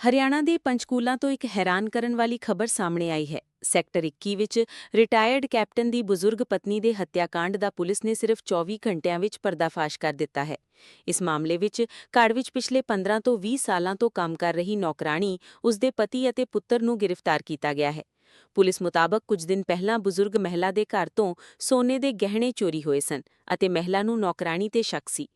ਹਰਿਆਣਾ ਦੇ ਪੰਚਕੂਲਾ ਤੋਂ ਇੱਕ ਹੈਰਾਨ ਕਰਨ ਵਾਲੀ ਖਬਰ ਸਾਹਮਣੇ ਆਈ ਹੈ। ਸੈਕਟਰ 21 ਵਿੱਚ ਰਿਟਾਇਰਡ ਕੈਪਟਨ ਦੀ ਬਜ਼ੁਰਗ ਪਤਨੀ ਦੇ ਹੱਤਿਆਕਾਂਡ ਦਾ ਪੁਲਿਸ ਨੇ ਸਿਰਫ 24 ਘੰਟਿਆਂ ਵਿੱਚ ਪਰਦਾਫਾਸ਼ ਕਰ ਦਿੱਤਾ ਹੈ। ਇਸ ਮਾਮਲੇ ਵਿੱਚ ਘਰ ਵਿੱਚ ਪਿਛਲੇ 15 ਤੋਂ 20 ਸਾਲਾਂ ਤੋਂ ਕੰਮ ਕਰ ਰਹੀ ਨੌਕਰਾਣੀ, ਉਸਦੇ ਪਤੀ ਅਤੇ ਪੁੱਤਰ ਨੂੰ ਗ੍ਰਿਫਤਾਰ ਕੀਤਾ ਗਿਆ ਹੈ। ਪੁਲਿਸ ਮੁਤਾਬਕ ਕੁਝ ਦਿਨ ਪਹਿਲਾਂ ਬਜ਼ੁਰਗ ਮਹਿਲਾ ਦੇ ਘਰ ਤੋਂ ਸੋਨੇ ਦੇ ਗਹਿਣੇ ਚੋਰੀ ਹੋਏ ਸਨ ਅਤੇ ਮਹਿਲਾ ਨੂੰ ਨੌਕਰਾਣੀ ਤੇ ਸ਼ੱਕ ਸੀ।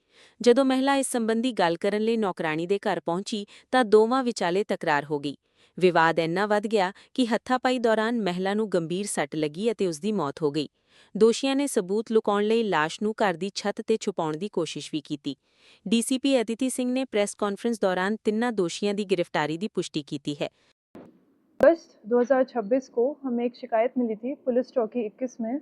ਜਦੋਂ ਮਹਿਲਾ ਇਸ ਸੰਬੰਧੀ ਗੱਲ ਕਰਨ ਲਈ ਨੌਕਰਾਣੀ ਦੇ ਘਰ ਪਹੁੰਚੀ ਤਾਂ ਦੋਵਾਂ ਵਿਚਾਲੇ ਤਕਰਾਰ ਹੋ ਗਈ। ਵਿਵਾਦ ਇੰਨਾ ਵੱਧ ਗਿਆ ਕਿ ਹੱਥਾਪਾਈ ਦੌਰਾਨ ਮਹਿਲਾ ਨੂੰ ਗੰਭੀਰ ਸੱਟ ਲੱਗੀ ਅਤੇ ਉਸ ਦੀ ਮੌਤ ਹੋ ਗਈ। ਦੋਸ਼ੀਆਂ ਨੇ ਸਬੂਤ ਲੁਕਾਉਣ ਲਈ ਲਾਸ਼ ਨੂੰ ਘਰ ਦੀ ਛੱਤ ਤੇ ਛੁਪਾਉਣ ਦੀ ਕੋਸ਼ਿਸ਼ ਵੀ ਕੀਤੀ। ਡੀਸੀਪੀ ਅਦਿਤੀ ਸਿੰਘ ਨੇ ਪ੍ਰੈਸ ਕਾਨਫਰੰਸ ਦੌਰਾਨ ਤਿੰਨਾਂ ਦੋਸ਼ੀਆਂ ਦੀ ਗ੍ਰਿਫਤਾਰੀ ਦੀ ਪੁਸ਼ਟੀ ਕੀਤੀ ਹੈ। अगस्त 2026 को हमें एक शिकायत मिली थी पुलिस चौकी 21 में,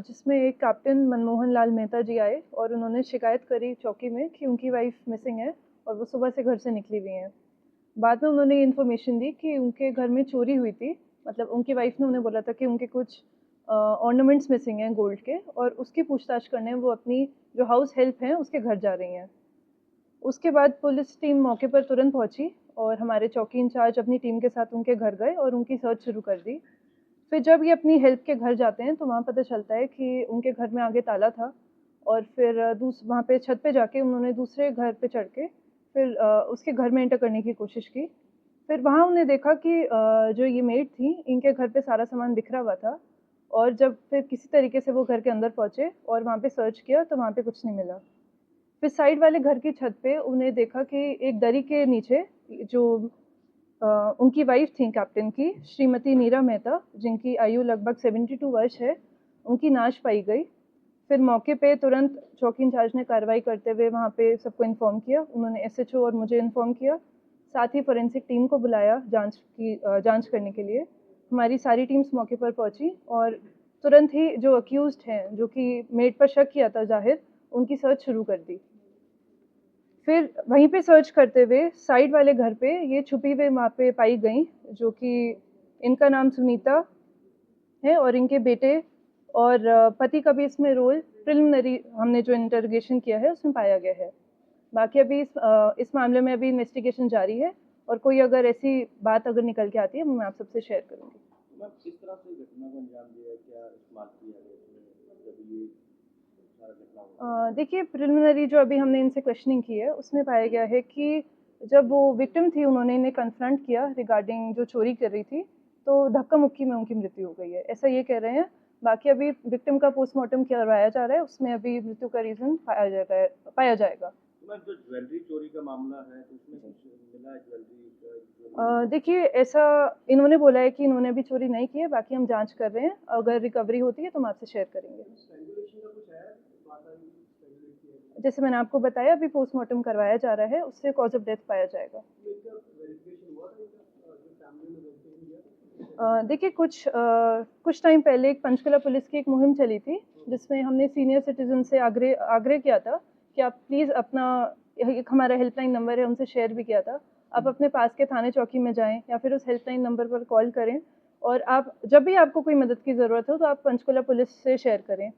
जिसमें एक कैप्टन मनमोहन लाल मेहता जी आए और उन्होंने शिकायत करी चौकी में कि उनकी वाइफ मिसिंग है और वो सुबह से घर से निकली हुई हैं। बाद में उन्होंने ये इन्फॉर्मेशन दी कि उनके घर में चोरी हुई थी। मतलब उनकी वाइफ ने उन्हें बोला था कि उनके कुछ ऑर्नामेंट्स मिसिंग हैं गोल्ड के, और उसकी पूछताछ करने वो अपनी जो हाउस हेल्प हैं उसके घर जा रही हैं। उसके बाद पुलिस टीम मौके पर तुरंत पहुंची और हमारे चौकी इंचार्ज अपनी टीम के साथ उनके घर गए और उनकी सर्च शुरू कर दी। फिर जब ये अपनी हेल्प के घर जाते हैं तो वहाँ पता चलता है कि उनके घर में आगे ताला था, और फिर वहाँ पे छत पे जाके उन्होंने दूसरे घर पे चढ़ के फिर उसके घर में एंटर करने की कोशिश की। फिर वहाँ उन्हें देखा कि जो ये मेड थी इनके घर पे सारा सामान बिखरा हुआ था, और जब फिर किसी तरीके से वो घर के अंदर पहुँचे और वहाँ पे सर्च किया तो वहाँ पे कुछ नहीं मिला। फिर साइड वाले घर की छत पे उन्हें देखा कि एक दरी के नीचे जो उनकी वाइफ थी कैप्टन की, श्रीमती नीरा मेहता, जिनकी आयु लगभग 72 वर्ष है, उनकी नाश पाई गई। फिर मौके पे तुरंत चौकी इंचार्ज ने कार्रवाई करते हुए वहाँ पे सबको इन्फॉर्म किया। उन्होंने एसएचओ और मुझे इन्फॉर्म किया, साथ ही फोरेंसिक टीम को बुलाया जांच करने के लिए। हमारी सारी टीम्स मौके पर पहुँची और तुरंत ही जो अक्यूज्ड हैं, जो कि मेड पर शक किया था जाहिर, उनकी सर्च शुरू कर दी। फिर वहीं पे सर्च करते हुए साइड वाले घर पे ये छुपी हुई वहाँ पे पाई गई, जो कि इनका नाम सुनीता है और इनके बेटे और पति का भी इसमें रोल प्रिलिमिनरी हमने जो इंटरोगेशन किया है उसमें पाया गया है। बाकी अभी इस मामले में अभी इन्वेस्टिगेशन जारी है, और कोई अगर ऐसी बात अगर निकल के आती है मैं आप सबसे शेयर करूँगी। मैम, किस तरह से घटना को अंजाम दिया, क्या इस्तेमाल किया गया इसमें जब ये सारा घटना हुआ? देखिए, प्रिलिमिनरी जो अभी हमने इनसे क्वेश्चनिंग की है उसमें पाया गया है कि जब वो विक्टिम थी उन्होंने इन्हें कन्फ्रंट किया रिगार्डिंग जो चोरी कर रही थी, तो धक्का मुक्की में उनकी मृत्यु हो गई है, ऐसा ये कह रहे हैं। बाकी अभी विक्टिम का पोस्टमार्टम करवाया जा रहा है, उसमें अभी मृत्यु का रीज़न पाया जाएगा। मैम, जो ज्वेलरी चोरी का मामला है तो उसमें कुछ मिला है ज्वेलरी का? देखिए, ऐसा इन्होंने बोला है कि इन्होंने अभी चोरी नहीं की है, बाकी हम जांच कर रहे हैं, अगर रिकवरी होती है तो हम आपसे शेयर करेंगे। जैसे मैंने आपको बताया, अभी पोस्टमार्टम करवाया जा रहा है, उससे कॉज ऑफ डेथ पाया जाएगा। देखिए, कुछ टाइम पहले एक पंचकुला पुलिस की एक मुहिम चली थी, जिसमें हमने सीनियर सिटीजन से आग्रह किया था कि आप प्लीज़ अपना एक हमारा हेल्पलाइन नंबर है उनसे शेयर भी किया था, आप अपने पास के थाने चौकी में जाएं या फिर उस हेल्पलाइन नंबर पर कॉल करें, और आप जब भी आपको कोई मदद की ज़रूरत हो तो आप पंचकुला पुलिस से शेयर करें।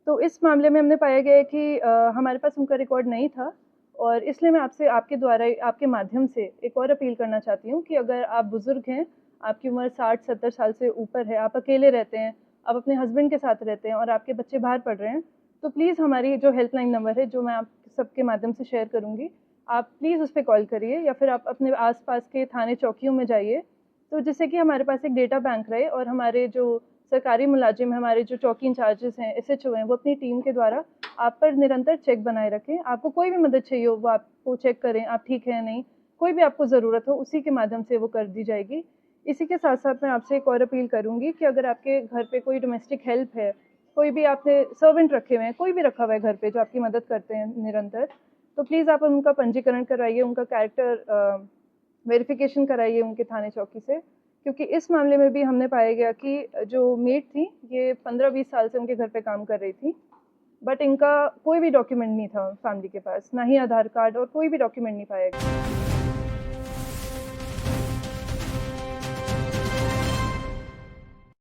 तो इस मामले में हमने पाया गया है कि हमारे पास उनका रिकॉर्ड नहीं था, और इसलिए मैं आपसे आपके द्वारा आपके माध्यम से एक और अपील करना चाहती हूँ कि अगर आप बुज़ुर्ग हैं, आपकी उम्र 60-70 साल से ऊपर है, आप अकेले रहते हैं, आप अपने हस्बैंड के साथ रहते हैं और आपके बच्चे बाहर पढ़ रहे हैं, तो प्लीज़ हमारी जो हेल्पलाइन नंबर है, जो मैं आप सबके माध्यम से शेयर करूँगी, आप प्लीज़ उस पर कॉल करिए, या फिर आप अपने आसपास के थाने चौकियों में जाइए, तो जिससे कि हमारे पास एक डेटा बैंक रहे और हमारे जो सरकारी मुलाजिम, हमारे जो चौकी इंचार्जेस हैं, एसएचओ हैं, वो अपनी टीम के द्वारा आप पर निरंतर चेक बनाए रखें। आपको कोई भी मदद चाहिए हो वो आपको चेक करें, आप ठीक हैं नहीं, कोई भी आपको ज़रूरत हो उसी के माध्यम से वो कर दी जाएगी। इसी के साथ साथ मैं आपसे एक और अपील करूँगी कि अगर आपके घर पे कोई डोमेस्टिक हेल्प है, कोई भी आपने सर्वेंट रखे हुए हैं, कोई भी रखा हुआ है घर पे जो आपकी मदद करते हैं निरंतर, तो प्लीज़ आप उनका पंजीकरण करवाइए, उनका कैरेक्टर वेरिफिकेशन कराइए उनके थाने चौकी से, क्योंकि इस मामले में भी हमने पाया गया कि जो मेड थी ये 15-20 साल से उनके घर पे काम कर रही थी, बट इनका कोई भी डॉक्यूमेंट नहीं था फैमिली के पास, ना ही आधार कार्ड और कोई भी डॉक्यूमेंट नहीं पाया गया।